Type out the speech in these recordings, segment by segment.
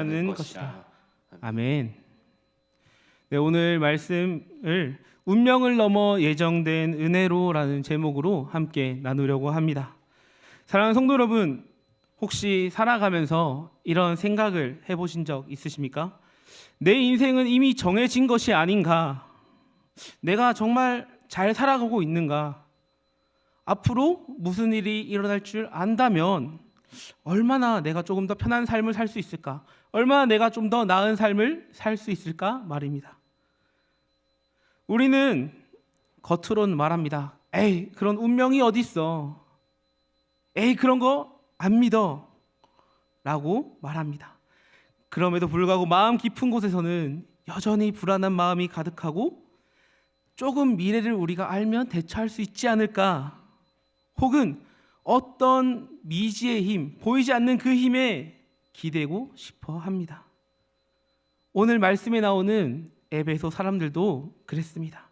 는 것이다. 아멘. 네, 오늘 말씀을 운명을 넘어 예정된 은혜로라는 제목으로 함께 나누려고 합니다. 사랑하는 성도 여러분, 혹시 살아가면서 이런 생각을 해보신 적 있으십니까? 내 인생은 이미 정해진 것이 아닌가? 내가 정말 잘 살아가고 있는가? 앞으로 무슨 일이 일어날 줄 안다면 얼마나 내가 조금 더 편한 삶을 살 수 있을까? 얼마나 내가 좀 더 나은 삶을 살 수 있을까 말입니다. 우리는 겉으로는 말합니다. 에이, 그런 운명이 어딨어? 에이, 그런 거 안 믿어 라고 말합니다. 그럼에도 불구하고 마음 깊은 곳에서는 여전히 불안한 마음이 가득하고 조금 미래를 우리가 알면 대처할 수 있지 않을까? 혹은 어떤 미지의 힘, 보이지 않는 그 힘에 기대고 싶어 합니다. 오늘 말씀에 나오는 에베소 사람들도 그랬습니다.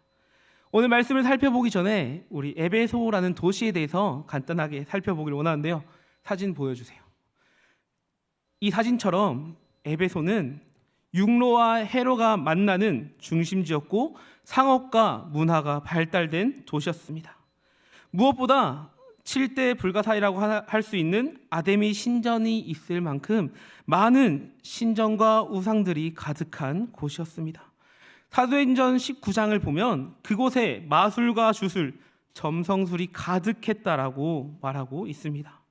오늘 말씀을 살펴보기 전에 우리 에베소라는 도시에 대해서 간단하게 살펴보길 원하는데요. 사진 보여주세요. 이 사진처럼 에베소는 육로와 해로가 만나는 중심지였고 상업과 문화가 발달된 도시였습니다. 무엇보다 7대 불가사의라고 할 수 있는 아데미 신전이 있을 만큼 많은 신전과 우상들이 가득한 곳이었습니다. 사도행전 19장을 보면 그곳에 마술과 주술, 점성술이 가득했다라고 말하고 있습니다.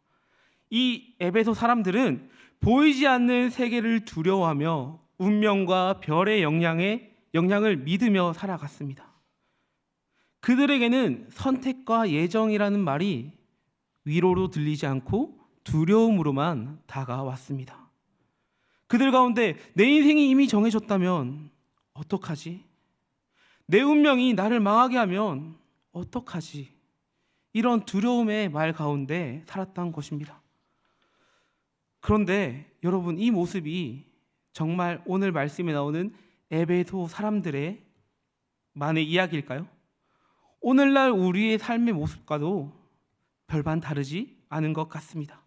이 에베소 사람들은 보이지 않는 세계를 두려워하며 운명과 별의 영향을 믿으며 살아갔습니다. 그들에게는 선택과 예정이라는 말이 위로로 들리지 않고 두려움으로만 다가왔습니다. 그들 가운데 내 인생이 이미 정해졌다면 어떡하지? 내 운명이 나를 망하게 하면 어떡하지? 이런 두려움의 말 가운데 살았던 것입니다. 그런데 여러분, 이 모습이 정말 오늘 말씀에 나오는 에베소 사람들의 만의 이야기일까요? 오늘날 우리의 삶의 모습과도 별반 다르지 않은 것 같습니다.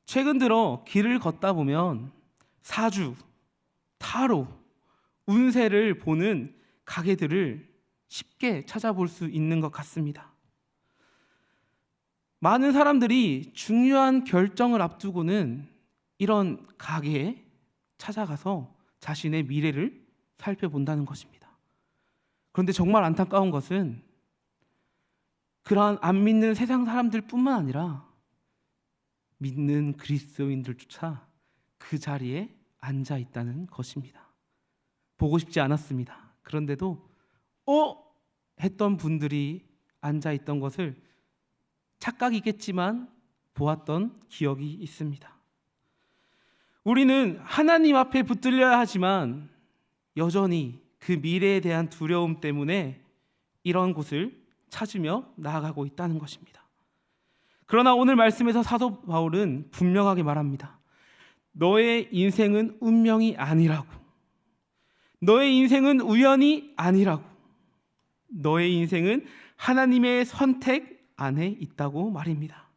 최근 들어 길을 걷다 보면 사주, 타로, 운세를 보는 가게들을 쉽게 찾아볼 수 있는 것 같습니다. 많은 사람들이 중요한 결정을 앞두고는 이런 가게에 찾아가서 자신의 미래를 살펴본다는 것입니다. 그런데 정말 안타까운 것은 그러한 안 믿는 세상 사람들뿐만 아니라 믿는 그리스도인들조차 그 자리에 앉아 있다는 것입니다. 보고 싶지 않았습니다. 그런데도 했던 분들이 앉아 있던 것을 착각이겠지만 보았던 기억이 있습니다. 우리는 하나님 앞에 붙들려야 하지만 여전히 그 미래에 대한 두려움 때문에 이런 곳을 찾으며 나아가고 있다는 것입니다. 그러나 오늘 말씀에서 사도 바울은 분명하게 말합니다. 너의 인생은 운명이 아니라고, 너의 인생은 우연이 아니라고, 너의 인생은 하나님의 선택 안에 있다고 말입니다.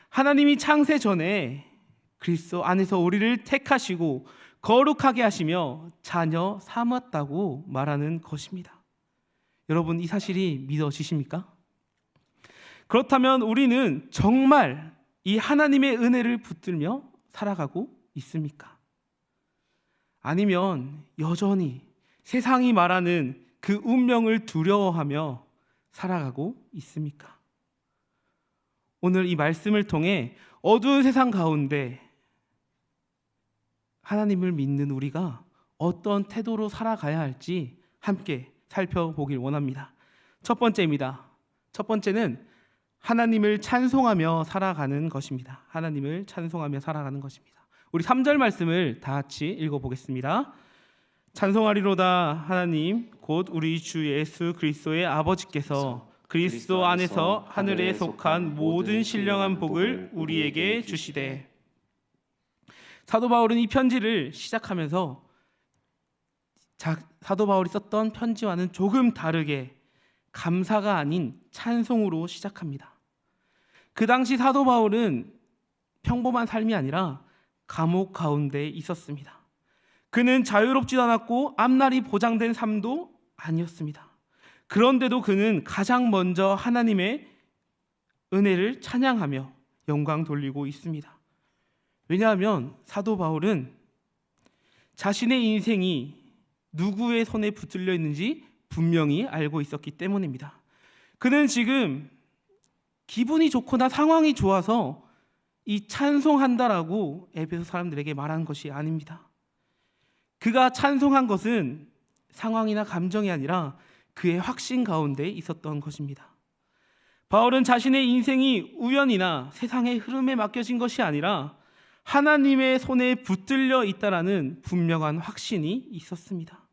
하나님이 창세 전에 그리스도 안에서 우리를 택하시고 거룩하게 하시며 자녀 삼았다고 말하는 것입니다. 여러분, 이 사실이 믿어지십니까? 그렇다면 우리는 정말 이 하나님의 은혜를 붙들며 살아가고 있습니까? 아니면 여전히 세상이 말하는 그 운명을 두려워하며 살아가고 있습니까? 오늘 이 말씀을 통해 어두운 세상 가운데 하나님을 믿는 우리가 어떤 태도로 살아가야 할지 함께 살펴보길 원합니다. 첫 번째입니다. 첫 번째는 하나님을 찬송하며 살아가는 것입니다. 하나님을 찬송하며 살아가는 것입니다. 우리 3절 말씀을 다 같이 읽어보겠습니다. 찬송하리로다 하나님 곧 우리 주 예수 그리스도의 아버지께서 그리스도 안에서 하늘에 속한 모든 신령한 복을 우리에게 주시되. 사도 바울은 이 편지를 시작하면서 사도 바울이 썼던 편지와는 조금 다르게 감사가 아닌 찬송으로 시작합니다. 그 당시 사도 바울은 평범한 삶이 아니라 감옥 가운데 있었습니다. 그는 자유롭지도 않았고 앞날이 보장된 삶도 아니었습니다. 그런데도 그는 가장 먼저 하나님의 은혜를 찬양하며 영광 돌리고 있습니다. 왜냐하면 사도 바울은 자신의 인생이 누구의 손에 붙들려 있는지 분명히 알고 있었기 때문입니다. 그는 지금 기분이 좋거나 상황이 좋아서 이 찬송한다라고 에베소 사람들에게 말한 것이 아닙니다. 그가 찬송한 것은 상황이나 감정이 아니라 그의 확신 가운데 있었던 것입니다. 바울은 자신의 인생이 우연이나 세상의 흐름에 맡겨진 것이 아니라 하나님의 손에 붙들려 있다라는 분명한 확신이 있었습니다.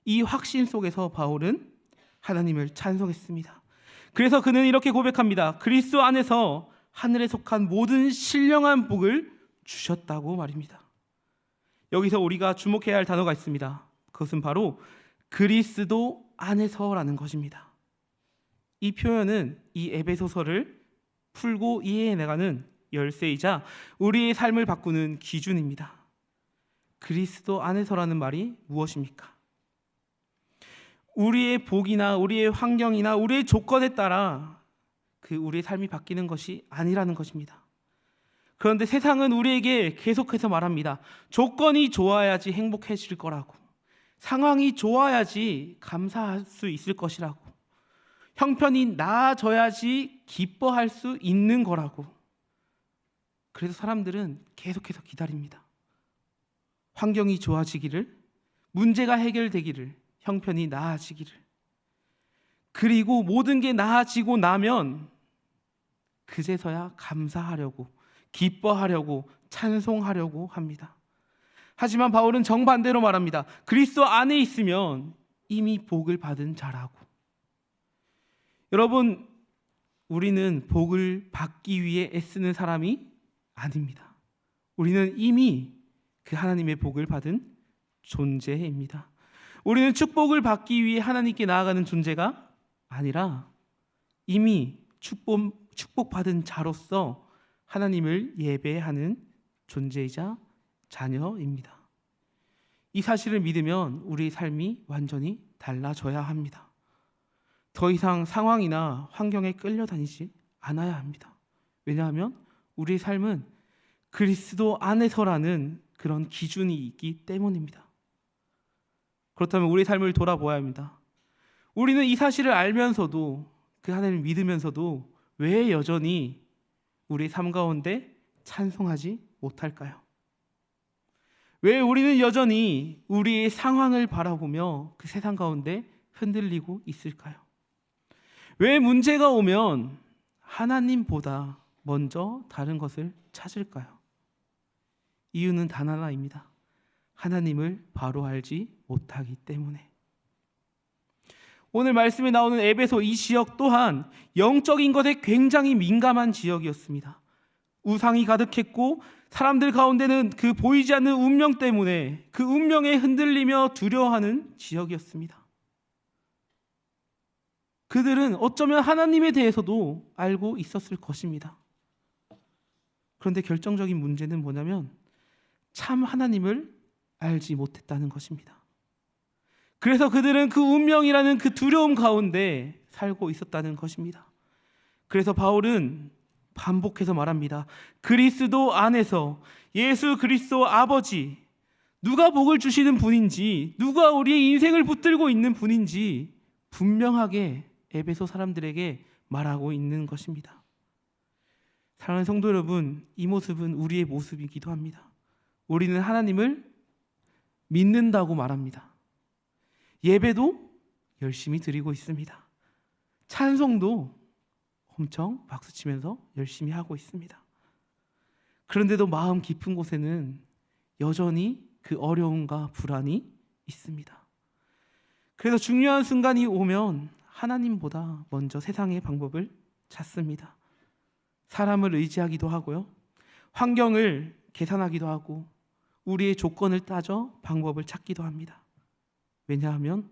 이 확신 속에서 바울은 하나님을 찬송했습니다. 그래서 그는 이렇게 고백합니다. 그리스도 안에서 하늘에 속한 모든 신령한 복을 주셨다고 말입니다. 여기서 우리가 주목해야 할 단어가 있습니다. 그것은 바로 그리스도 안에서라는 것입니다. 이 표현은 이 에베소서를 풀고 이해해나가는 열쇠이자 우리의 삶을 바꾸는 기준입니다. 그리스도 안에서라는 말이 무엇입니까? 우리의 복이나 우리의 환경이나 우리의 조건에 따라 우리의 삶이 바뀌는 것이 아니라는 것입니다. 그런데 세상은 우리에게 계속해서 말합니다. 조건이 좋아야지 행복해질 거라고, 상황이 좋아야지 감사할 수 있을 것이라고, 형편이 나아져야지 기뻐할 수 있는 거라고. 그래서 사람들은 계속해서 기다립니다. 환경이 좋아지기를, 문제가 해결되기를, 형편이 나아지기를. 그리고 모든 게 나아지고 나면 그제서야 감사하려고, 기뻐하려고, 찬송하려고 합니다. 하지만 바울은 정반대로 말합니다. 그리스도 안에 있으면 이미 복을 받은 자라고. 여러분, 우리는 복을 받기 위해 애쓰는 사람이 아닙니다. 우리는 이미 그 하나님의 복을 받은 존재입니다. 우리는 축복을 받기 위해 하나님께 나아가는 존재가 아니라 이미 축복받은 자로서 하나님을 예배하는 존재이자 자녀입니다. 이 사실을 믿으면 우리의 삶이 완전히 달라져야 합니다. 더 이상 상황이나 환경에 끌려다니지 않아야 합니다. 왜냐하면 우리의 삶은 그리스도 안에서라는 그런 기준이 있기 때문입니다. 그렇다면 우리의 삶을 돌아보아야 합니다. 우리는 이 사실을 알면서도, 그 하나님을 믿으면서도 왜 여전히 우리의 삶 가운데 찬송하지 못할까요? 왜 우리는 여전히 우리의 상황을 바라보며 그 세상 가운데 흔들리고 있을까요? 왜 문제가 오면 하나님보다 먼저 다른 것을 찾을까요? 이유는 단 하나입니다. 하나님을 바로 알지 못하기 때문에. 오늘 말씀에 나오는 에베소 이 지역 또한 영적인 것에 굉장히 민감한 지역이었습니다. 우상이 가득했고 사람들 가운데는 그 보이지 않는 운명 때문에 그 운명에 흔들리며 두려워하는 지역이었습니다. 그들은 어쩌면 하나님에 대해서도 알고 있었을 것입니다. 그런데 결정적인 문제는 뭐냐면 참 하나님을 알지 못했다는 것입니다. 그래서 그들은 그 운명이라는 그 두려움 가운데 살고 있었다는 것입니다. 그래서 바울은 반복해서 말합니다. 그리스도 안에서 예수 그리스도 아버지, 누가 복을 주시는 분인지, 누가 우리의 인생을 붙들고 있는 분인지 분명하게 에베소 사람들에게 말하고 있는 것입니다. 사랑하는 성도 여러분, 이 모습은 우리의 모습이기도 합니다. 우리는 하나님을 믿는다고 말합니다. 예배도 열심히 드리고 있습니다. 찬송도 엄청 박수치면서 열심히 하고 있습니다. 그런데도 마음 깊은 곳에는 여전히 그 어려움과 불안이 있습니다. 그래서 중요한 순간이 오면 하나님보다 먼저 세상의 방법을 찾습니다. 사람을 의지하기도 하고요, 환경을 계산하기도 하고 우리의 조건을 따져 방법을 찾기도 합니다. 왜냐하면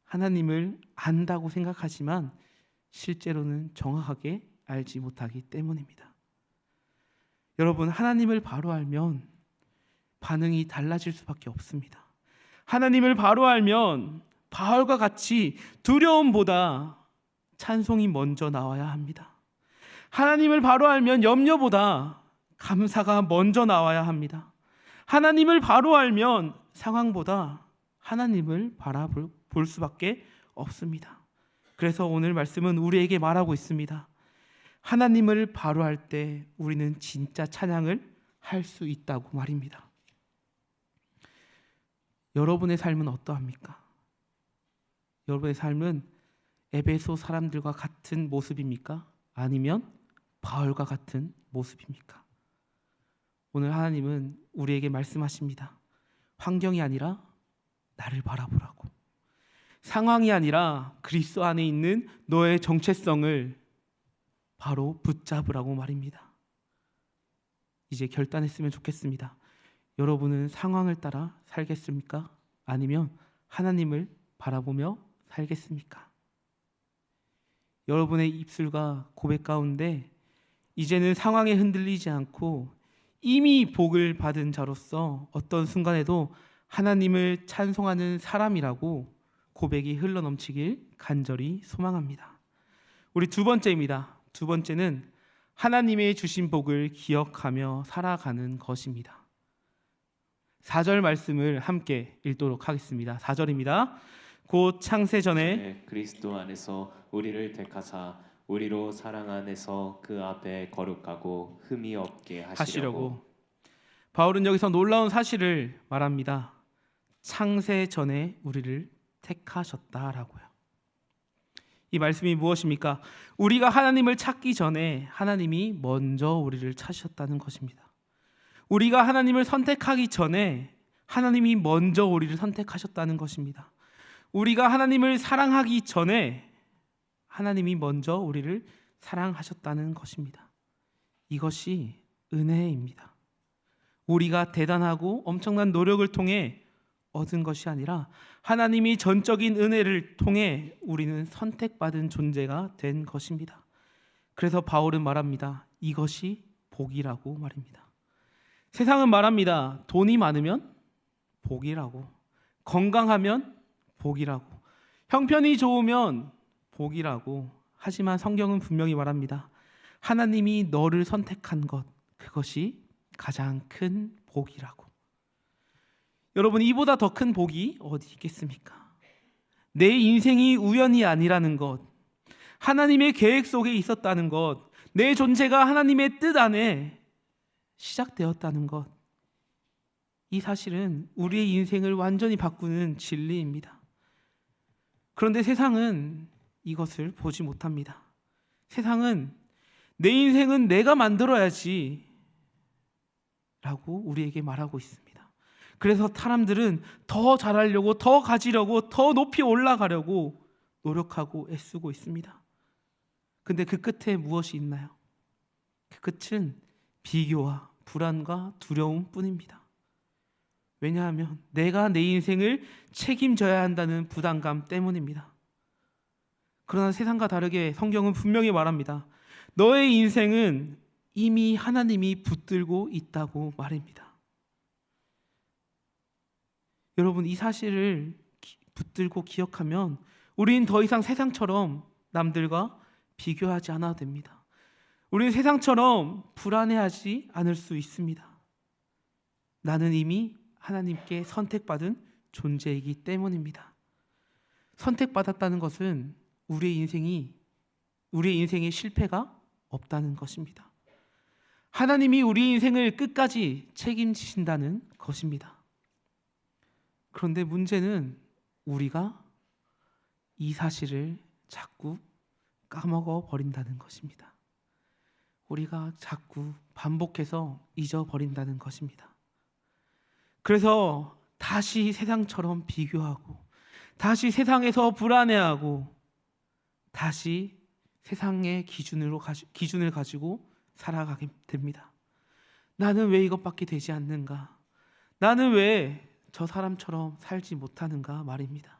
하나님을 안다고 생각하지만 실제로는 정확하게 알지 못하기 때문입니다. 여러분, 하나님을 바로 알면 반응이 달라질 수밖에 없습니다. 하나님을 바로 알면 바울과 같이 두려움보다 찬송이 먼저 나와야 합니다. 하나님을 바로 알면 염려보다 감사가 먼저 나와야 합니다. 하나님을 바로 알면 상황보다 하나님을 바라볼 수밖에 없습니다. 그래서 오늘 말씀은 우리에게 말하고 있습니다. 하나님을 바로 할 때 우리는 진짜 찬양을 할 수 있다고 말입니다. 여러분의 삶은 어떠합니까? 여러분의 삶은 에베소 사람들과 같은 모습입니까? 아니면 바울과 같은 모습입니까? 오늘 하나님은 우리에게 말씀하십니다. 환경이 아니라 나를 바라보라고. 상황이 아니라 그리스도 안에 있는 너의 정체성을 바로 붙잡으라고 말입니다. 이제 결단했으면 좋겠습니다. 여러분은 상황을 따라 살겠습니까? 아니면 하나님을 바라보며 살겠습니까? 여러분의 입술과 고백 가운데 이제는 상황에 흔들리지 않고 이미 복을 받은 자로서 어떤 순간에도 하나님을 찬송하는 사람이라고 고백이 흘러넘치길 간절히 소망합니다. 우리 두 번째입니다. 두 번째는 하나님의 주신 복을 기억하며 살아가는 것입니다. 4절 말씀을 함께 읽도록 하겠습니다. 4절입니다. 곧 창세 전에 그리스도 안에서 우리를 택하사 우리로 사랑 안에서 그 앞에 거룩하고 흠이 없게 하시려고. 바울은 여기서 놀라운 사실을 말합니다. 창세 전에 우리를 택하셨다라고요. 이 말씀이 무엇입니까? 우리가 하나님을 찾기 전에 하나님이 먼저 우리를 찾으셨다는 것입니다. 우리가 하나님을 선택하기 전에 하나님이 먼저 우리를 선택하셨다는 것입니다. 우리가 하나님을 사랑하기 전에 하나님이 먼저 우리를 사랑하셨다는 것입니다. 이것이 은혜입니다. 우리가 대단하고 엄청난 노력을 통해 얻은 것이 아니라 하나님이 전적인 은혜를 통해 우리는 선택받은 존재가 된 것입니다. 그래서 바울은 말합니다. 이것이 복이라고 말입니다. 세상은 말합니다. 돈이 많으면 복이라고, 건강하면 복이라고, 형편이 좋으면 복이라고. 하지만 성경은 분명히 말합니다. 하나님이 너를 선택한 것, 그것이 가장 큰 복이라고. 여러분, 이보다 더 큰 복이 어디 있겠습니까? 내 인생이 우연이 아니라는 것, 하나님의 계획 속에 있었다는 것, 내 존재가 하나님의 뜻 안에 시작되었다는 것, 이 사실은 우리의 인생을 완전히 바꾸는 진리입니다. 그런데 세상은 이것을 보지 못합니다. 세상은 내 인생은 내가 만들어야지 라고 우리에게 말하고 있습니다. 그래서 사람들은 더 잘하려고, 더 가지려고, 더 높이 올라가려고 노력하고 애쓰고 있습니다. 근데 그 끝에 무엇이 있나요? 그 끝은 비교와 불안과 두려움 뿐입니다. 왜냐하면 내가 내 인생을 책임져야 한다는 부담감 때문입니다. 그러나 세상과 다르게 성경은 분명히 말합니다. 너의 인생은 이미 하나님이 붙들고 있다고 말입니다. 여러분, 이 사실을 붙들고 기억하면 우리는 더 이상 세상처럼 남들과 비교하지 않아도 됩니다. 우리는 세상처럼 불안해하지 않을 수 있습니다. 나는 이미 하나님께 선택받은 존재이기 때문입니다. 선택받았다는 것은 우리의 인생에 실패가 없다는 것입니다. 하나님이 우리 인생을 끝까지 책임지신다는 것입니다. 그런데 문제는 우리가 이 사실을 자꾸 까먹어 버린다는 것입니다. 우리가 자꾸 반복해서 잊어버린다는 것입니다. 그래서 다시 세상처럼 비교하고, 다시 세상에서 불안해하고, 다시 세상의 기준을 가지고 살아가게 됩니다. 나는 왜 이것밖에 되지 않는가? 나는 왜 저 사람처럼 살지 못하는가 말입니다.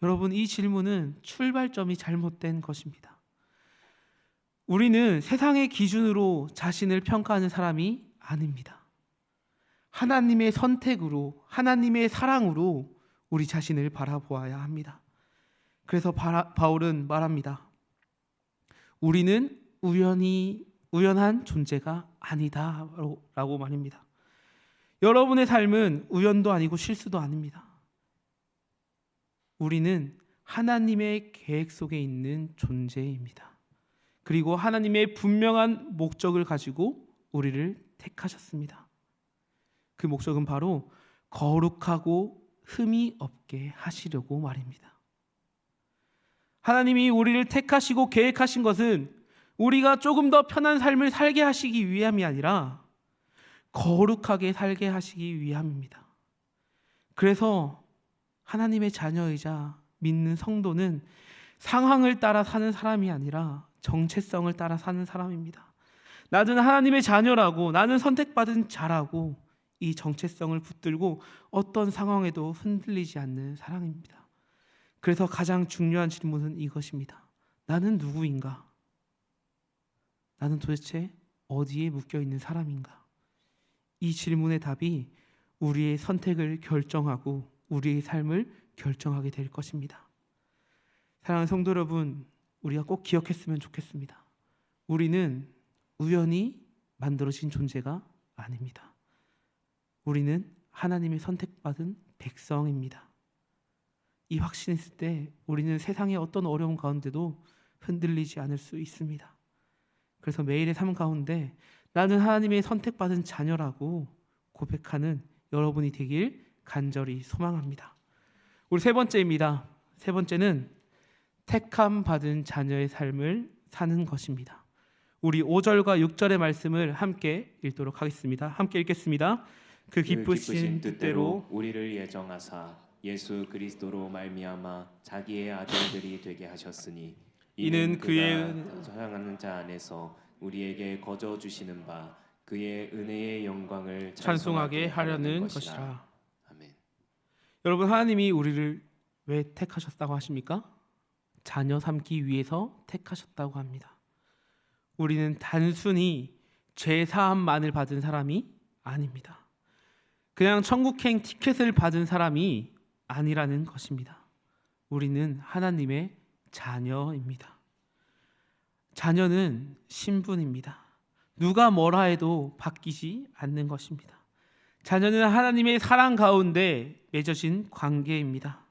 여러분, 이 질문은 출발점이 잘못된 것입니다. 우리는 세상의 기준으로 자신을 평가하는 사람이 아닙니다. 하나님의 선택으로, 하나님의 사랑으로 우리 자신을 바라보아야 합니다. 그래서 바울은 말합니다. 우리는 우연한 존재가 아니다 라고 말입니다. 여러분의 삶은 우연도 아니고 실수도 아닙니다. 우리는 하나님의 계획 속에 있는 존재입니다. 그리고 하나님의 분명한 목적을 가지고 우리를 택하셨습니다. 그 목적은 바로 거룩하고 흠이 없게 하시려고 말입니다. 하나님이 우리를 택하시고 계획하신 것은 우리가 조금 더 편한 삶을 살게 하시기 위함이 아니라 거룩하게 살게 하시기 위함입니다. 그래서 하나님의 자녀이자 믿는 성도는 상황을 따라 사는 사람이 아니라 정체성을 따라 사는 사람입니다. 나는 하나님의 자녀라고, 나는 선택받은 자라고 이 정체성을 붙들고 어떤 상황에도 흔들리지 않는 사람입니다. 그래서 가장 중요한 질문은 이것입니다. 나는 누구인가? 나는 도대체 어디에 묶여 있는 사람인가? 이 질문의 답이 우리의 선택을 결정하고 우리의 삶을 결정하게 될 것입니다. 사랑하는 성도 여러분, 우리가 꼭 기억했으면 좋겠습니다. 우리는 우연히 만들어진 존재가 아닙니다. 우리는 하나님의 선택받은 백성입니다. 이 확신이 있을 때 우리는 세상의 어떤 어려움 가운데도 흔들리지 않을 수 있습니다. 그래서 매일의 삶 가운데 나는 하나님의 선택받은 자녀라고 고백하는 여러분이 되길 간절히 소망합니다. 우리 세 번째입니다. 세 번째는 택함 받은 자녀의 삶을 사는 것입니다. 우리 5절과 6절의 말씀을 함께 읽도록 하겠습니다. 함께 읽겠습니다. 그 기쁘신 뜻대로 우리를 예정하사 예수 그리스도로 말미암아 자기의 아들들이 되게 하셨으니 이는 그의 사랑하는 자 안에서 우리에게 거저 주시는 바 그의 은혜의 영광을 찬송하게 하려는 것이라. 아멘. 여러분, 하나님이 우리를 왜 택하셨다고 하십니까? 자녀 삼기 위해서 택하셨다고 합니다. 우리는 단순히 죄 사함만을 받은 사람이 아닙니다. 그냥 천국행 티켓을 받은 사람이 아니라는 것입니다. 우리는 하나님의 자녀입니다. 자녀는 신분입니다. 누가 뭐라 해도 바뀌지 않는 것입니다. 자녀는 하나님의 사랑 가운데 맺어진 관계입니다.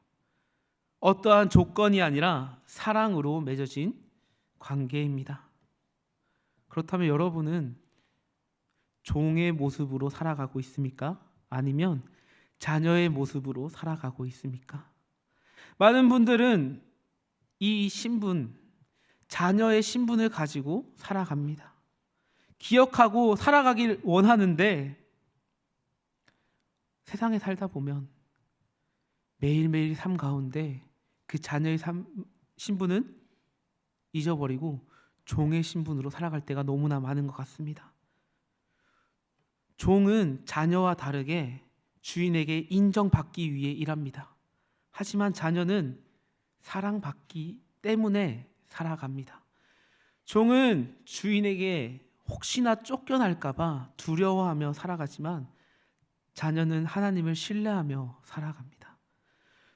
어떠한 조건이 아니라 사랑으로 맺어진 관계입니다. 그렇다면 여러분은 종의 모습으로 살아가고 있습니까? 아니면 자녀의 모습으로 살아가고 있습니까? 많은 분들은 이 신분, 자녀의 신분을 가지고 살아갑니다. 기억하고 살아가길 원하는데 세상에 살다 보면 매일매일 삶 가운데 그 자녀의 신분은 잊어버리고 종의 신분으로 살아갈 때가 너무나 많은 것 같습니다. 종은 자녀와 다르게 주인에게 인정받기 위해 일합니다. 하지만 자녀는 사랑받기 때문에 살아갑니다. 종은 주인에게 혹시나 쫓겨날까 봐 두려워하며 살아가지만 자녀는 하나님을 신뢰하며 살아갑니다.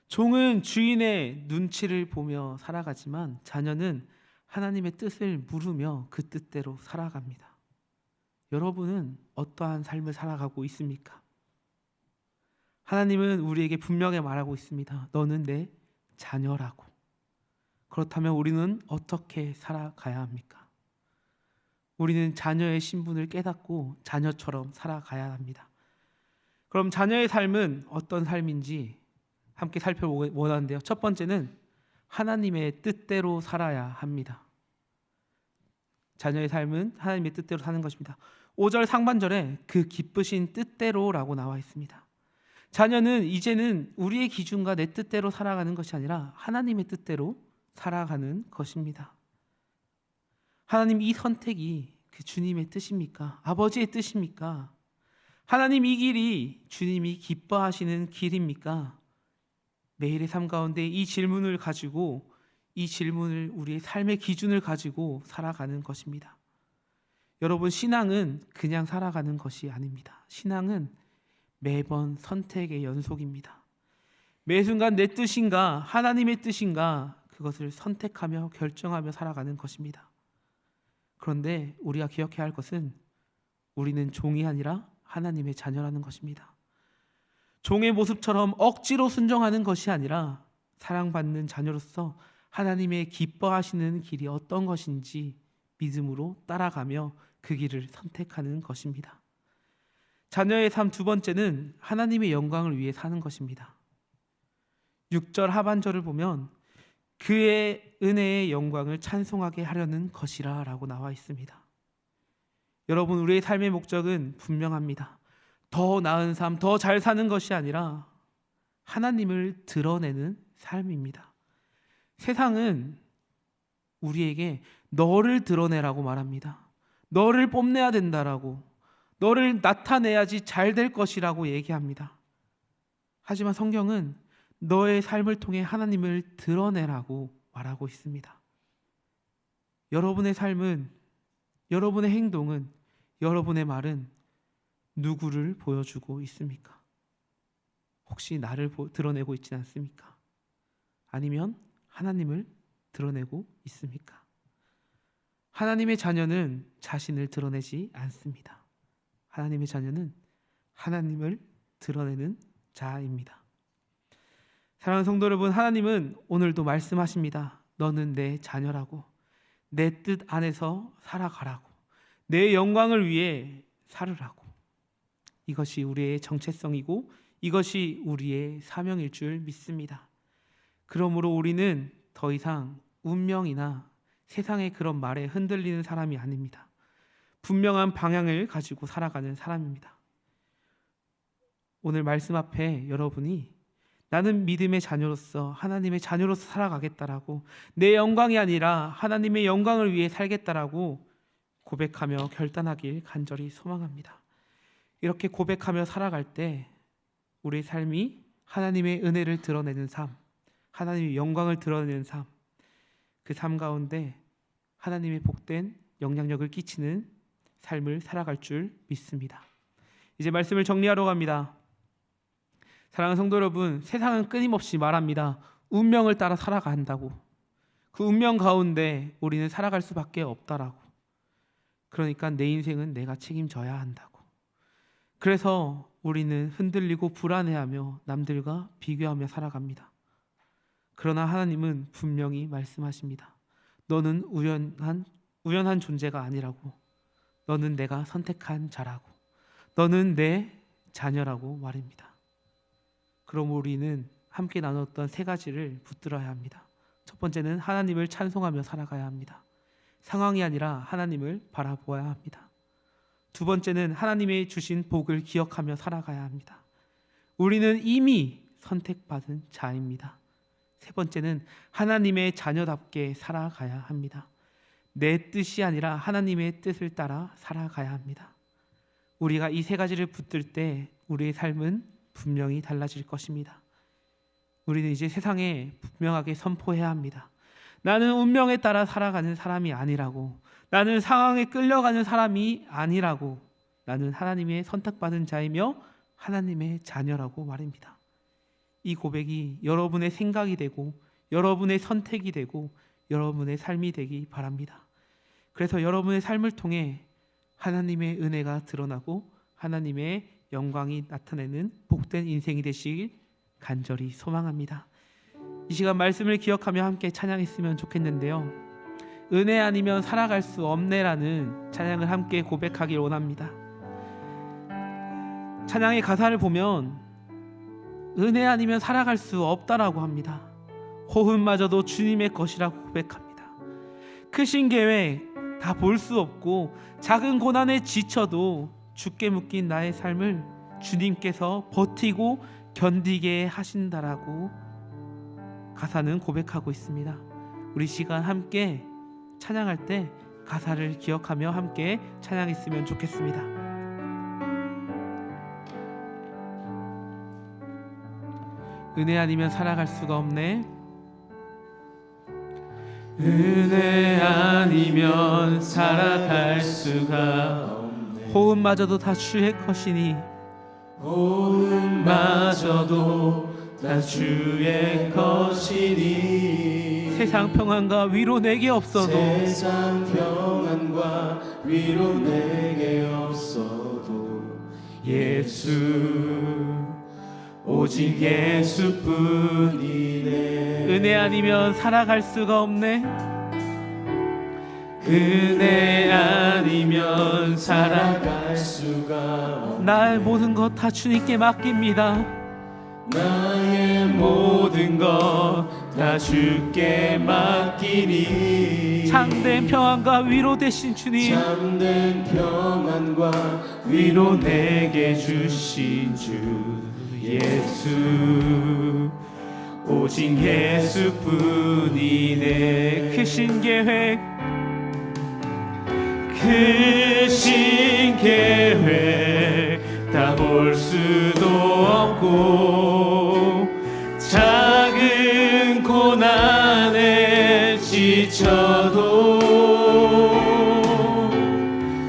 종은 주인의 눈치를 보며 살아가지만 자녀는 하나님의 뜻을 물으며 그 뜻대로 살아갑니다. 여러분은 어떠한 삶을 살아가고 있습니까? 하나님은 우리에게 분명히 말하고 있습니다. 너는 내 자녀라고. 그렇다면 우리는 어떻게 살아가야 합니까? 우리는 자녀의 신분을 깨닫고 자녀처럼 살아가야 합니다. 그럼 자녀의 삶은 어떤 삶인지 함께 살펴보기 원하는데요. 첫 번째는 하나님의 뜻대로 살아야 합니다. 자녀의 삶은 하나님의 뜻대로 사는 것입니다. 5절 상반절에 그 기쁘신 뜻대로라고 나와 있습니다. 자녀는 이제는 우리의 기준과 내 뜻대로 살아가는 것이 아니라 하나님의 뜻대로 살아가는 것입니다. 하나님, 이 선택이 그 주님의 뜻입니까? 아버지의 뜻입니까? 하나님, 이 길이 주님이 기뻐하시는 길입니까? 매일의 삶 가운데 이 질문을 가지고 이 질문을 우리의 삶의 기준을 가지고 살아가는 것입니다. 여러분, 신앙은 그냥 살아가는 것이 아닙니다. 신앙은 매번 선택의 연속입니다. 매 순간 내 뜻인가 하나님의 뜻인가 그것을 선택하며 결정하며 살아가는 것입니다. 그런데 우리가 기억해야 할 것은 우리는 종이 아니라 하나님의 자녀라는 것입니다. 종의 모습처럼 억지로 순종하는 것이 아니라 사랑받는 자녀로서 하나님의 기뻐하시는 길이 어떤 것인지 믿음으로 따라가며 그 길을 선택하는 것입니다. 자녀의 삶 두 번째는 하나님의 영광을 위해 사는 것입니다. 6절 하반절을 보면 그의 은혜의 영광을 찬송하게 하려는 것이라 라고 나와 있습니다. 여러분, 우리의 삶의 목적은 분명합니다. 더 나은 삶, 더 잘 사는 것이 아니라 하나님을 드러내는 삶입니다. 세상은 우리에게 너를 드러내라고 말합니다. 너를 뽐내야 된다라고, 너를 나타내야지 잘 될 것이라고 얘기합니다. 하지만 성경은 너의 삶을 통해 하나님을 드러내라고 말하고 있습니다. 여러분의 삶은, 여러분의 행동은, 여러분의 말은 누구를 보여주고 있습니까? 혹시 나를 드러내고 있지는 않습니까? 아니면 하나님을 드러내고 있습니까? 하나님의 자녀는 자신을 드러내지 않습니다. 하나님의 자녀는 하나님을 드러내는 자입니다. 사랑하는 성도 여러분, 하나님은 오늘도 말씀하십니다. 너는 내 자녀라고, 내 뜻 안에서 살아가라고, 내 영광을 위해 살으라고. 이것이 우리의 정체성이고 이것이 우리의 사명일 줄 믿습니다. 그러므로 우리는 더 이상 운명이나 세상의 그런 말에 흔들리는 사람이 아닙니다. 분명한 방향을 가지고 살아가는 사람입니다. 오늘 말씀 앞에 여러분이 나는 믿음의 자녀로서 하나님의 자녀로서 살아가겠다라고, 내 영광이 아니라 하나님의 영광을 위해 살겠다라고 고백하며 결단하길 간절히 소망합니다. 이렇게 고백하며 살아갈 때 우리의 삶이 하나님의 은혜를 드러내는 삶, 하나님의 영광을 드러내는 삶, 그 삶 가운데 하나님의 복된 영향력을 끼치는 삶을 살아갈 줄 믿습니다. 이제 말씀을 정리하러 갑니다. 사랑하는 성도 여러분, 세상은 끊임없이 말합니다. 운명을 따라 살아간다고. 그 운명 가운데 우리는 살아갈 수밖에 없다라고. 그러니까 내 인생은 내가 책임져야 한다고. 그래서 우리는 흔들리고 불안해하며 남들과 비교하며 살아갑니다. 그러나 하나님은 분명히 말씀하십니다. 너는 우연한 존재가 아니라고. 너는 내가 선택한 자라고. 너는 내 자녀라고 말입니다. 그럼 우리는 함께 나눴던 세 가지를 붙들어야 합니다. 첫 번째는 하나님을 찬송하며 살아가야 합니다. 상황이 아니라 하나님을 바라보아야 합니다. 두 번째는 하나님의 주신 복을 기억하며 살아가야 합니다. 우리는 이미 선택받은 자입니다. 세 번째는 하나님의 자녀답게 살아가야 합니다. 내 뜻이 아니라 하나님의 뜻을 따라 살아가야 합니다. 우리가 이 세 가지를 붙들 때 우리의 삶은 분명히 달라질 것입니다. 우리는 이제 세상에 분명하게 선포해야 합니다. 나는 운명에 따라 살아가는 사람이 아니라고. 나는 상황에 끌려가는 사람이 아니라고. 나는 하나님의 선택받은 자이며 하나님의 자녀라고 말입니다. 이 고백이 여러분의 생각이 되고 여러분의 선택이 되고 여러분의 삶이 되기 바랍니다. 그래서 여러분의 삶을 통해 하나님의 은혜가 드러나고 하나님의 영광이 나타내는 복된 인생이 되시길 간절히 소망합니다. 이 시간 말씀을 기억하며 함께 찬양했으면 좋겠는데요. 은혜 아니면 살아갈 수 없네라는 찬양을 함께 고백하길 원합니다. 찬양의 가사를 보면 은혜 아니면 살아갈 수 없다라고 합니다. 호흡마저도 주님의 것이라고 고백합니다. 크신 계획 다 볼 수 없고 작은 고난에 지쳐도 주께 묶인 나의 삶을 주님께서 버티고 견디게 하신다라고 가사는 고백하고 있습니다. 우리 시간 함께 찬양할 때 가사를 기억하며 함께 찬양했으면 좋겠습니다. 은혜 아니면 살아갈 수가 없네. 은혜 아니면 살아갈 수가 없네. 호흡마저도 다 주의 것이니 마저도 다 주의 것이니 세상 평안과 위로 내게 없어도 세상 평안과 위로 내게 없어도 예수 오직 예수뿐이네. 은혜 아니면 살아갈 수가 없네. 은혜 아니면 살아갈 수가 없네. 나의 모든 것 다 주님께 맡깁니다. 나의 모든 것 다 주께 맡기니 참된 평안과 위로 되신 주님, 참된 평안과 위로 내게 주신 주 예수 오직 예수뿐이네. 크신 계획 다 볼 수도 없고 작은 고난에 지쳐도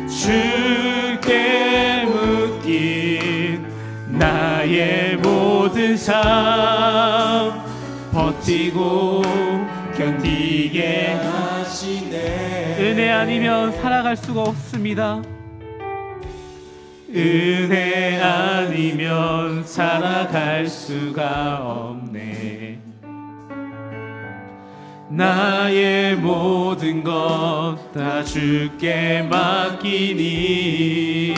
주께 묶인 나의 모든 삶 버티고 견디게 하시네. 은혜 아니면 살아갈 수가 없습니다. 은혜 아니면 살아갈 수가 없네. 나의 모든 것 다 주께 맡기니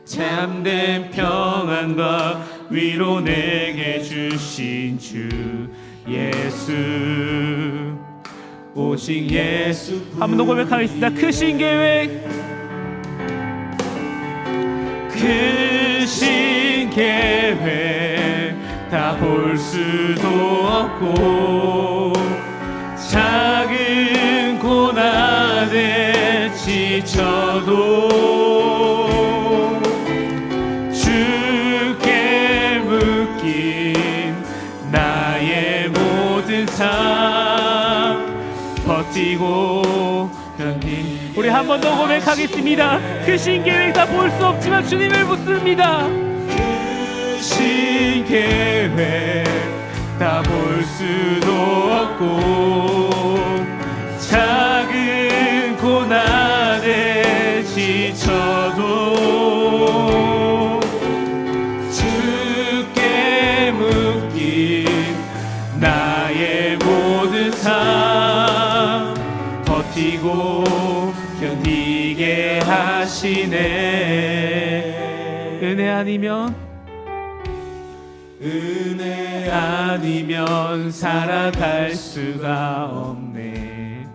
참된 평안과 위로 내게 주신 주 예수 오직 예수. 한 번 더 고백하겠습니다. 크신 계획 다 볼 수도 없고 작은 고난에 지쳐도 주께 묶인 나의 모든 삶 버티고 견디. 우리 한 번 더 고백하겠습니다. 크신 계획 다 볼 수 없지만 주님을 붙듭니다. 크신 계획 다 볼 수도 없고 작은 고난에 지쳐도 주께 묶인 나의 모든 삶 버티고 견디게 하시네. 은혜 아니면 살아갈 수가 없네.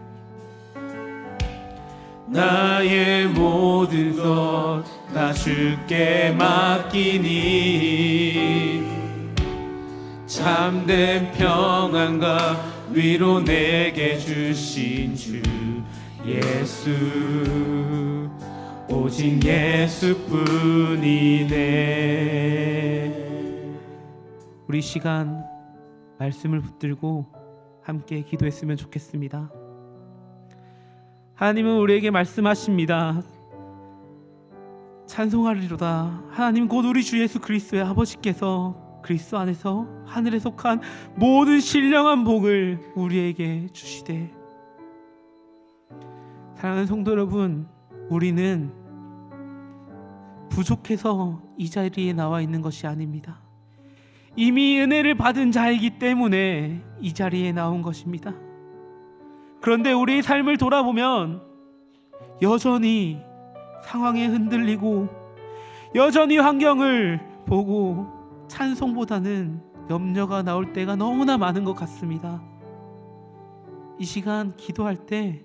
나의 모든 것 다 주께 맡기니 참된 평안과 위로 내게 주신 주 예수 오직 예수뿐이네. 우리 시간 말씀을 붙들고 함께 기도했으면 좋겠습니다. 하나님은 우리에게 말씀하십니다. 찬송하리로다. 하나님 곧 우리 주 예수 그리스도의 아버지께서 그리스도 안에서 하늘에 속한 모든 신령한 복을 우리에게 주시되. 사랑하는 성도 여러분, 우리는 부족해서 이 자리에 나와 있는 것이 아닙니다. 이미 은혜를 받은 자이기 때문에 이 자리에 나온 것입니다. 그런데 우리의 삶을 돌아보면 여전히 상황에 흔들리고 여전히 환경을 보고 찬송보다는 염려가 나올 때가 너무나 많은 것 같습니다. 이 시간 기도할 때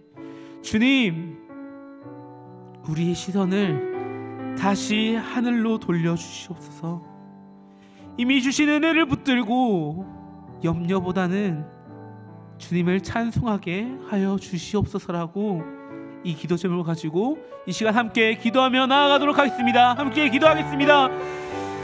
주님, 우리의 시선을 다시 하늘로 돌려주시옵소서. 이미 주신 은혜를 붙들고 염려보다는 주님을 찬송하게 하여 주시옵소서라고 이 기도 제목을 가지고 이 시간 함께 기도하며 나아가도록 하겠습니다. 함께 기도하겠습니다.